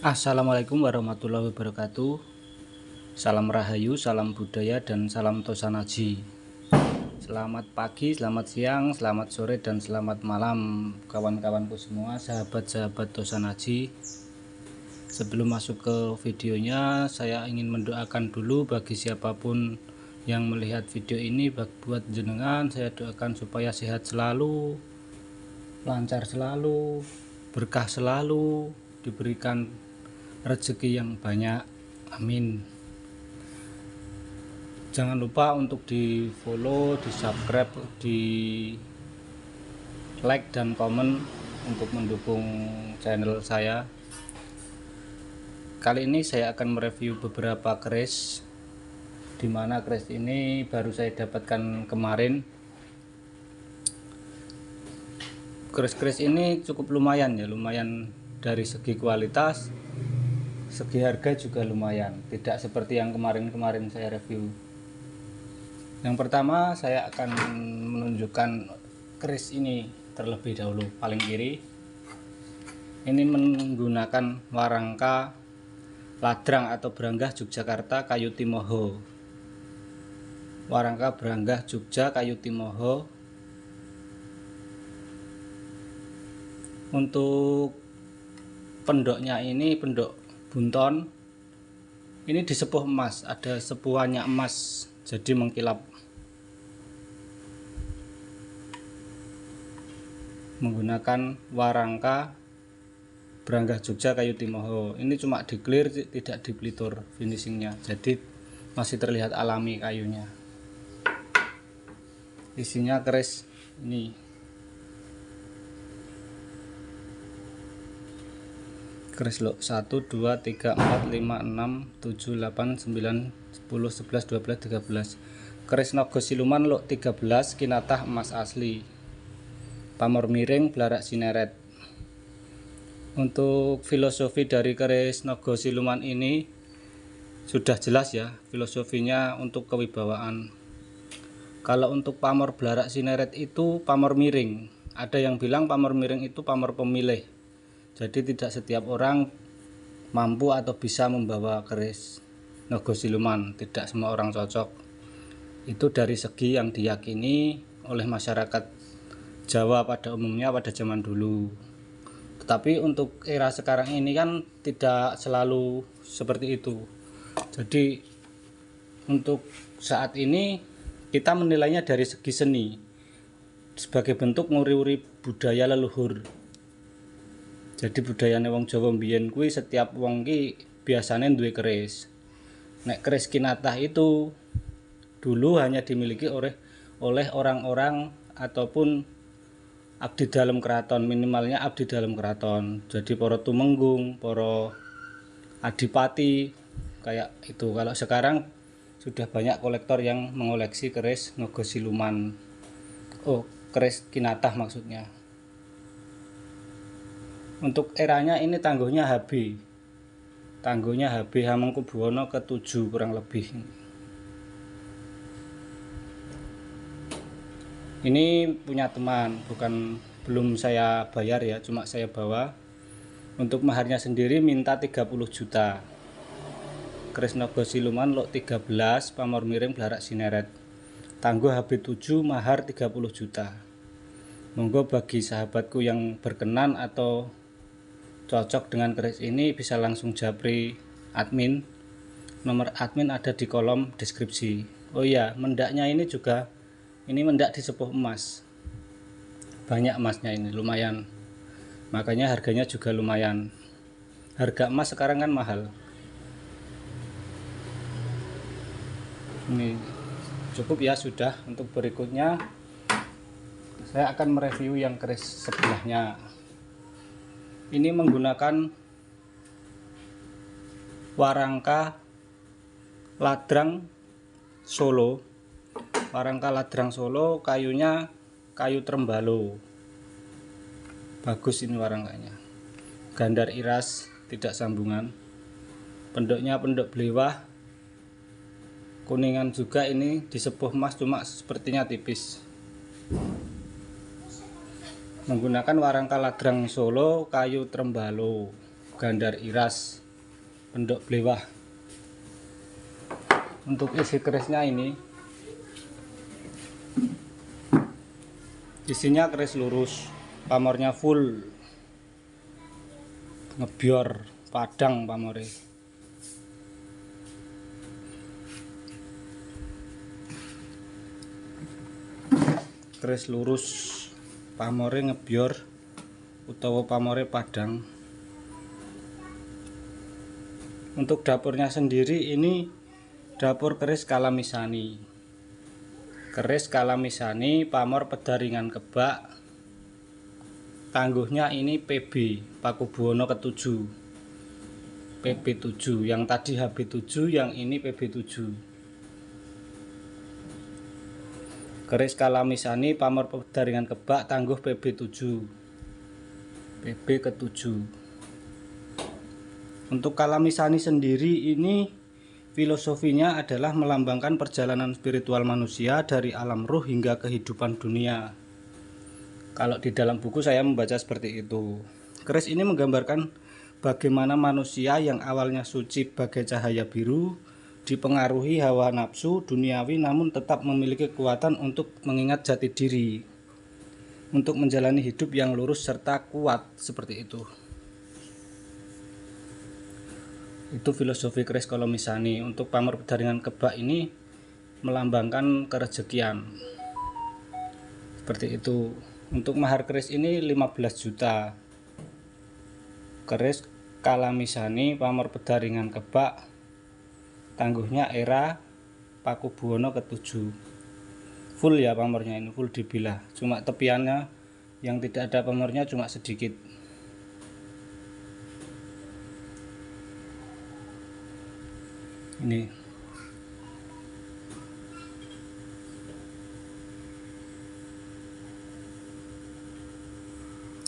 Assalamualaikum warahmatullahi wabarakatuh. Salam Rahayu, salam budaya, dan salam Tosanaji. Selamat pagi, selamat siang, selamat sore, dan selamat malam kawan-kawanku semua, sahabat-sahabat Tosanaji. Sebelum masuk ke videonya, saya ingin mendoakan dulu bagi siapapun yang melihat video ini. Buat jenengan, saya doakan supaya sehat selalu, lancar selalu, berkah selalu, diberikan rezeki yang banyak, amin. Jangan lupa untuk di follow, di subscribe, di like dan komen untuk mendukung channel saya. Kali ini saya akan mereview beberapa keris, dimana keris ini baru saya dapatkan kemarin. Keris-keris ini cukup lumayan ya, lumayan dari segi kualitas, segi harga juga lumayan, tidak seperti yang kemarin-kemarin saya review. Yang pertama saya akan menunjukkan keris ini terlebih dahulu. Paling kiri ini menggunakan warangka ladrang atau Branggah Yogyakarta kayu Timoho. Warangka Branggah Jogja kayu Timoho. Untuk pendoknya ini pendok bunton, ini disepuh emas, ada sepuhannya emas, jadi mengkilap. Menggunakan warangka Branggah Jogja kayu Timoho. Ini cuma di clear, tidak di pelitur finishingnya, jadi masih terlihat alami kayunya. Isinya keris ini. Keris lo 1, 2, 3, 4, 5, 6, 7, 8, 9, 10, 11, 12, 13. Keris Nogo Siluman lo 13, kinatah emas asli, pamor miring, blarak sineret. Untuk filosofi dari keris Nogo Siluman ini sudah jelas ya, filosofinya untuk kewibawaan. Kalau untuk pamor blarak sineret itu pamor miring. Ada yang bilang pamor miring itu pamor pemilih. Jadi tidak setiap orang mampu atau bisa membawa keris Nogo Siluman, tidak semua orang cocok. Itu dari segi yang diyakini oleh masyarakat Jawa pada umumnya pada zaman dulu. Tetapi untuk era sekarang ini kan tidak selalu seperti itu. Jadi untuk saat ini kita menilainya dari segi seni, sebagai bentuk nguri-uri budaya leluhur. Jadi budayane wong Jawa mbiyen kuwi setiap wong ki biasanya duwe keris. Nek keris kinatah itu dulu hanya dimiliki oleh orang-orang ataupun abdi dalam keraton, minimalnya abdi dalam keraton. Jadi para tumenggung, para adipati kayak itu. Kalau sekarang sudah banyak kolektor yang mengoleksi keris Nogo Siluman. Oh, keris kinatah maksudnya. Untuk eranya ini tangguhnya HB. Tangguhnya HB Hamengkubuwono ke-7 kurang lebih. Ini punya teman, belum saya bayar ya, cuma saya bawa. Untuk maharnya sendiri minta 30 juta. Keris Nogo Siluman lot 13, pamor miring blarak sineret. Tangguh HB7, mahar 30 juta. Monggo bagi sahabatku yang berkenan atau cocok dengan keris ini bisa langsung japri admin. Nomor admin ada di kolom deskripsi. Oh iya, mendaknya ini juga, ini mendak disepuh emas, banyak emasnya ini, lumayan, makanya harganya juga lumayan. Harga emas sekarang kan mahal. Ini cukup ya, sudah. Untuk berikutnya saya akan mereview yang keris sebelahnya. Ini menggunakan warangka ladrang Solo. Warangka ladrang Solo, kayunya kayu Trembalo. Bagus ini warangkanya. Gandar iras, tidak sambungan. Pendoknya pendok belewah. Kuningan juga, ini disepuh emas cuma sepertinya tipis. Menggunakan warangka ladrang Solo kayu Trembalo. gandar iras, pendok blewah. Untuk isi kerisnya ini, isinya keris lurus, pamornya full, ngebior padang pamore. Keris lurus, pamore ngebior utawa pamore padang. Untuk dapurnya sendiri ini dapur keris Kalamisani. Keris Kalamisani pamor pedaringan kebak. Tangguhnya ini PB Pakubuwono ke-7. PB7, yang tadi HB7, yang ini PB7. Keris Kalamisani pamor pedaringan kebak, tangguh PB7. PB ke-7. Untuk Kalamisani sendiri ini filosofinya adalah melambangkan perjalanan spiritual manusia dari alam ruh hingga kehidupan dunia. Kalau di dalam buku saya membaca seperti itu. Keris ini menggambarkan bagaimana manusia yang awalnya suci bagai cahaya biru dipengaruhi hawa nafsu duniawi, namun tetap memiliki kekuatan untuk mengingat jati diri, untuk menjalani hidup yang lurus serta kuat, seperti itu. Itu filosofi keris Kalamisani. Untuk pamor pedaringan kebak ini melambangkan kerejekian, seperti itu. Untuk mahar keris ini 15 juta. Keris Kalamisani pamor pedaringan kebak, tangguhnya era Pakubuwono ke-7. Full ya pamornya ini, full dibilah. Cuma tepiannya yang tidak ada pamornya cuma sedikit. Ini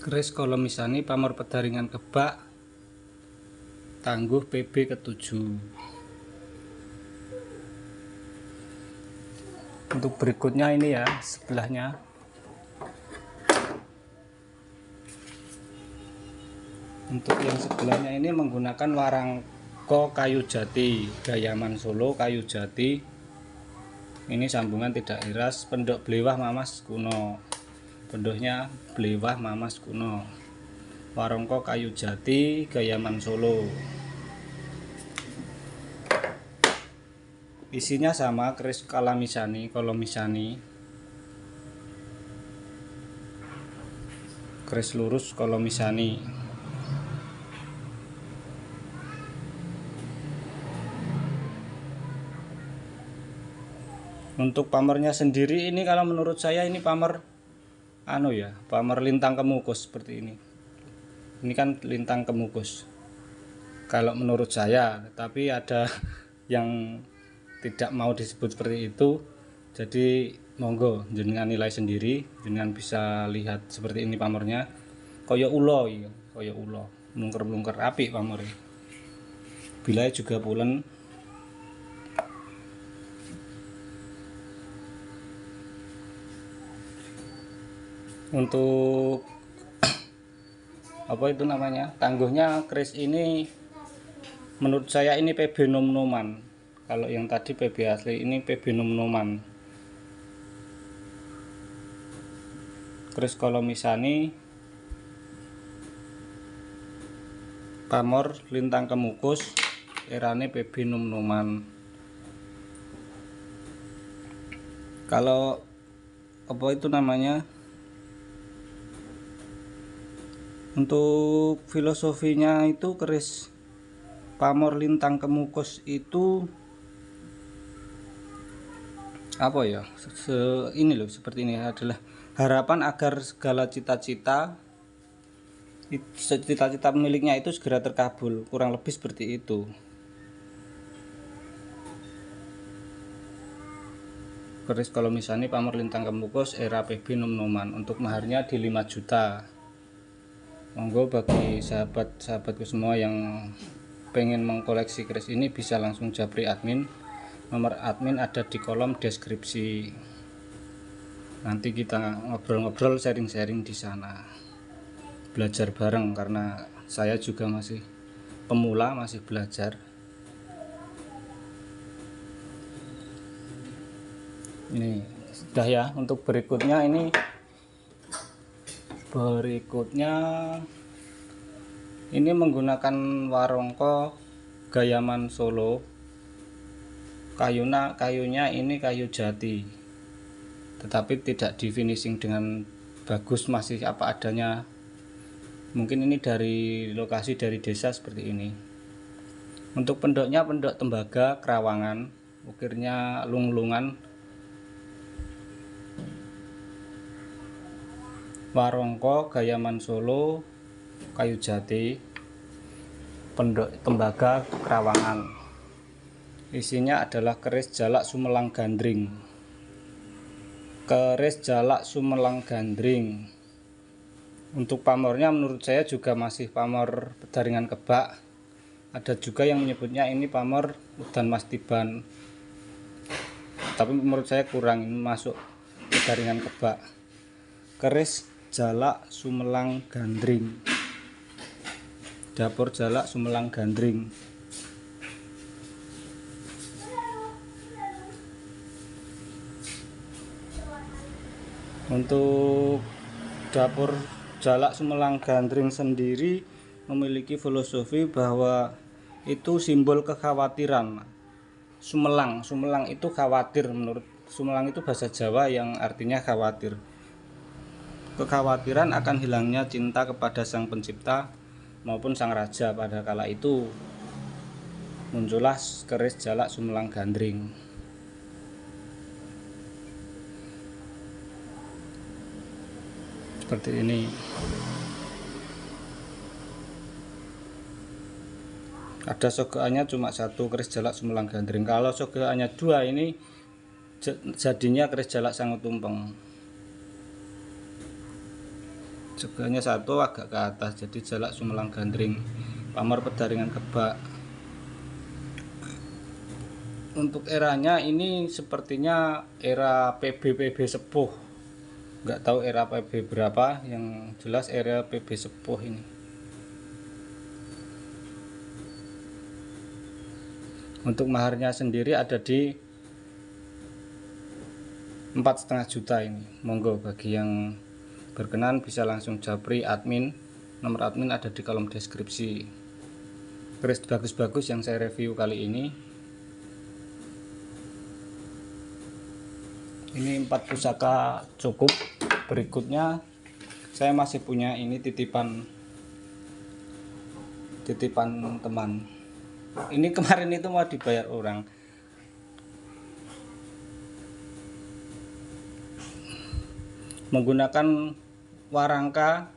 keris Kalamisani pamor pedaringan kebak, tangguh PB ke-7. Untuk berikutnya ini ya, sebelahnya. Untuk yang sebelahnya ini menggunakan warangko kayu jati, Gayaman Solo kayu jati. Ini sambungan tidak iras, pendok blewah Mamas kuno. Pendoknya blewah Mamas kuno. Warangko kayu jati, Gayaman Solo. Isinya sama, keris Kalamisani, keris lurus Kalamisani. Untuk pamornya sendiri ini kalau menurut saya ini pamor pamor lintang kemukus seperti ini. Ini kan lintang kemukus kalau menurut saya, tapi ada yang tidak mau disebut seperti itu. Jadi monggo jenengan nilai sendiri, jenengan bisa lihat seperti ini pamornya. Koyo ulo ya, koyo ulo, mlungker-mlungker apik pamore. Bilai juga pulen. Untuk apa itu namanya, tangguhnya keris ini menurut saya ini PB nom-noman. Kalau yang tadi PB asli, ini PB nom-noman. Keris Kalamisani pamor lintang kemukus, erane PB nom-noman. Kalau apa itu namanya, untuk filosofinya itu keris pamor lintang kemukus itu apa ya, ini loh, seperti ini adalah harapan agar segala cita-cita miliknya itu segera terkabul, kurang lebih seperti itu. Keris Kalamisani pamor lintang kemukus era PB nom-noman. Untuk maharnya di 5 juta. Monggo bagi sahabat-sahabatku semua yang pengen mengkoleksi keris ini bisa langsung japri admin. Nomor admin ada di kolom deskripsi. Nanti kita ngobrol-ngobrol, sharing-sharing di sana. Belajar bareng karena saya juga masih pemula, masih belajar. Ini sudah ya. Untuk berikutnya ini menggunakan warongko Gayaman Solo. Kayunya ini kayu jati, tetapi tidak di finishing dengan bagus, masih apa adanya. Mungkin ini dari lokasi dari desa seperti ini. Untuk pendoknya pendok tembaga Krawangan, ukirnya lung-lungan. Warongko Gayaman Solo, kayu jati, pendok tembaga Krawangan. Isinya adalah keris jalak Sumelang Gandring. Keris jalak Sumelang Gandring. Untuk pamornya menurut saya juga masih pamor pedaringan kebak. Ada juga yang menyebutnya ini pamor udan mas tiban, tapi menurut saya kurang, ini masuk pedaringan kebak. Keris jalak Sumelang Gandring, dapur jalak Sumelang Gandring. Untuk dapur jalak Sumelang Gandring sendiri memiliki filosofi bahwa itu simbol kekhawatiran. Sumelang itu khawatir, menurut Sumelang itu bahasa Jawa yang artinya khawatir. Kekhawatiran akan hilangnya cinta kepada sang pencipta maupun sang raja. Pada kala itu muncullah keris jalak Sumelang Gandring. Seperti ini. Ada sogokannya cuma satu, keris jalak Sumelang Gandring. Kalau sogokannya dua, ini jadinya keris jalak Sangu Tumpeng. Sogokannya satu agak ke atas, jadi jalak Sumelang Gandring, pamor pedaringan kebak. Untuk eranya ini sepertinya era PB sepuh. Nggak tahu era PB berapa, yang jelas era PB sepuh ini. Untuk maharnya sendiri ada di 4,5 juta ini. Monggo bagi yang berkenan bisa langsung japri admin. Nomor admin ada di kolom deskripsi. Keris bagus-bagus yang saya review kali ini. Ini 4 pusaka cukup. Berikutnya saya masih punya ini titipan teman. Ini kemarin itu mau dibayar orang. Menggunakan warangka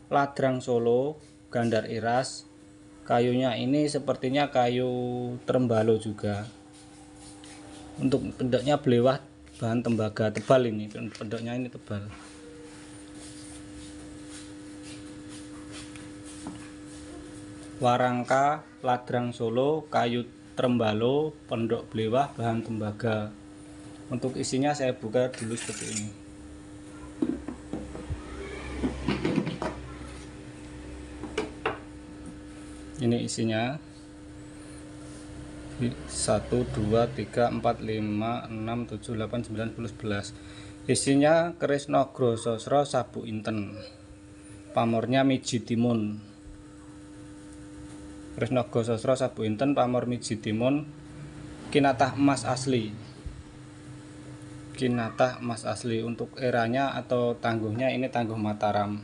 Ladrang Solo, Gandar Iras. Kayunya ini sepertinya kayu trembalo juga. Untuk pendoknya belewah bahan tembaga tebal, ini pendoknya ini tebal. Warangka Ladrang Solo, kayu trembalo, pendok belewah bahan tembaga. Untuk isinya saya buka dulu seperti ini. Ini isinya 1, 2, 3, 4, 5, 6, 7, 8, 9, 10, 11. Isinya keris Nagara Sasra Sabu Inten, pamornya Miji Timun. Keris Nagara Sasra Sabu Inten, pamor Miji Timun, kinatah emas asli. Kinatah emas asli. Untuk eranya atau tangguhnya ini tangguh Mataram.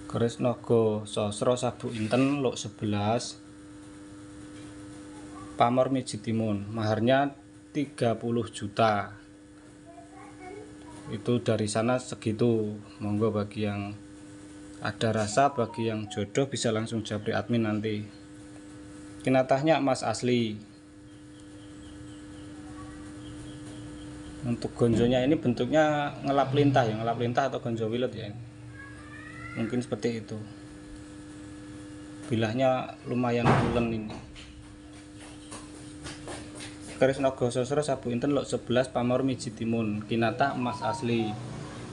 Keris Nagara Sasra Sabu Inten Lok 11, pamor Miji Timun, maharnya 30 juta. Itu dari sana segitu. Monggo bagi yang ada rasa, bagi yang jodoh bisa langsung japri admin nanti. Kinatahnya emas asli. Untuk gonjonya ini bentuknya ngelap lintah ya, ngelap lintah atau gonjo wilet ya. Mungkin seperti itu. Bilahnya lumayan bulen ini. Keris Nagara Sasra Sabu Inten Lok 11, pamor Miji Timun, kinatah emas asli,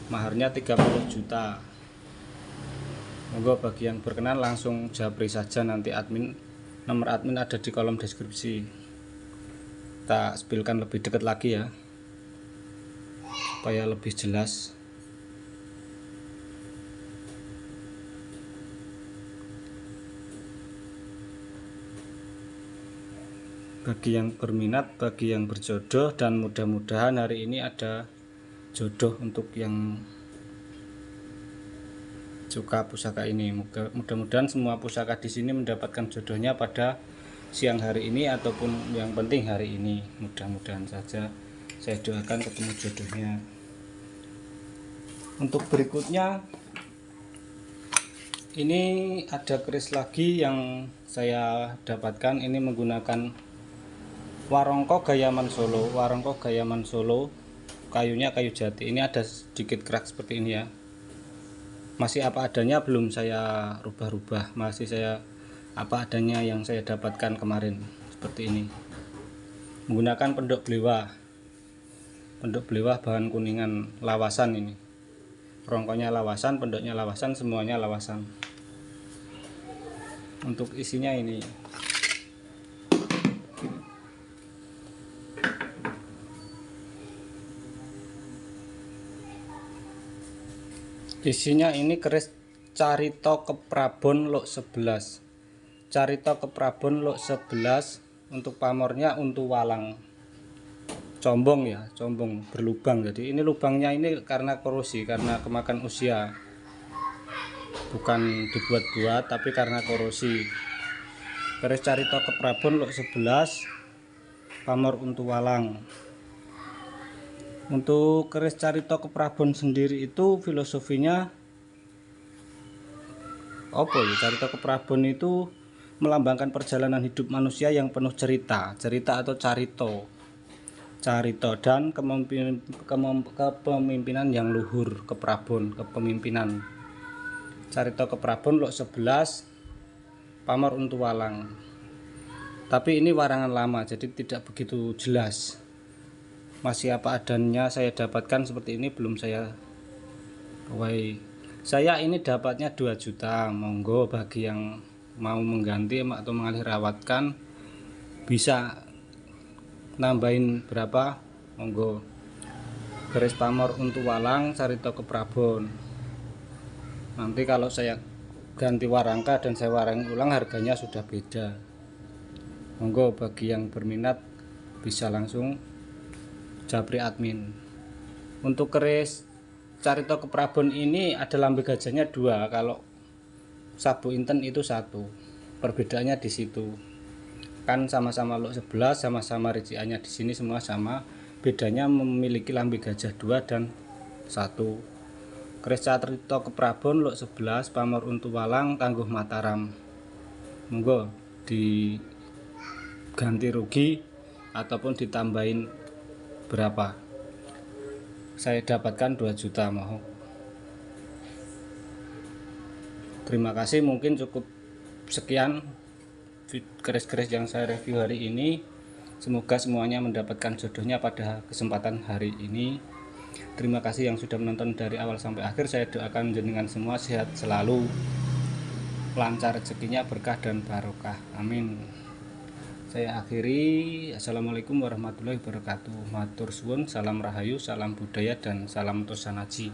maharnya 30 juta. Monggo bagi yang berkenan langsung japri saja, nanti nomor admin ada di kolom deskripsi. Kita spilkan lebih dekat lagi ya, supaya lebih jelas. Bagi yang berminat, bagi yang berjodoh, dan mudah-mudahan hari ini ada jodoh untuk yang suka pusaka ini. Mudah-mudahan semua pusaka di sini mendapatkan jodohnya pada siang hari ini ataupun yang penting hari ini. Mudah-mudahan saja, saya doakan ketemu jodohnya. Untuk berikutnya ini ada keris lagi yang saya dapatkan. Ini menggunakan warongko Gayaman Solo. Warongko Gayaman Solo, kayunya kayu jati. Ini ada sedikit kerak seperti ini ya. Masih apa adanya, belum saya rubah-rubah, masih saya apa adanya yang saya dapatkan kemarin seperti ini. Menggunakan pendok belewah bahan kuningan lawasan. Ini rongkonya lawasan, pendoknya lawasan, semuanya lawasan. Untuk isinya ini ini keris Carita Keprabon Luk 11. Carita Keprabon Luk 11. Untuk pamornya untu walang. Combong ya, combong berlubang. Jadi ini lubangnya ini karena korosi, karena kemakan usia. Bukan dibuat-buat tapi karena korosi. Keris Carita Keprabon Luk 11, pamor untu walang. Untuk keris Carita Keprabon sendiri itu filosofinya apa ya? Carita Keprabon itu melambangkan perjalanan hidup manusia yang penuh cerita atau carito dan kepemimpinan yang luhur. Keprabon, kepemimpinan. Carita Keprabon Luk 11, pamor untu walang. Tapi ini warangan lama, jadi tidak begitu jelas. Masih apa adanya saya dapatkan seperti ini, belum saya tuai. Saya ini dapatnya 2 juta. Monggo bagi yang mau mengganti atau mengalih rawatkan, bisa nambahin berapa, monggo. Keris pamor untu walang Carita Keprabon. Nanti kalau saya ganti warangka dan saya warangi ulang, harganya sudah beda. Monggo bagi yang berminat bisa langsung japri admin. Untuk keris Carita Keprabon ini ada lambe gajahnya 2, kalau sabu inten itu 1. Perbedaannya di situ. Kan sama-sama Luk 11, sama-sama riciannya di sini semua sama. Bedanya memiliki lambe gajah 2 dan 1. Keris Carita Keprabon Luk 11, pamor untu walang, tangguh Mataram. Monggo diganti rugi ataupun ditambahin berapa. Saya dapatkan 2 juta mau. Terima kasih, mungkin cukup sekian keris-keris yang saya review hari ini. Semoga semuanya mendapatkan jodohnya pada kesempatan hari ini. Terima kasih yang sudah menonton dari awal sampai akhir. Saya doakan jenengan semua sehat selalu, lancar rezekinya, berkah dan barokah, amin. Saya akhiri. Assalamualaikum warahmatullahi wabarakatuh. Matur suwun, salam rahayu, salam budaya, dan salam tosanaji.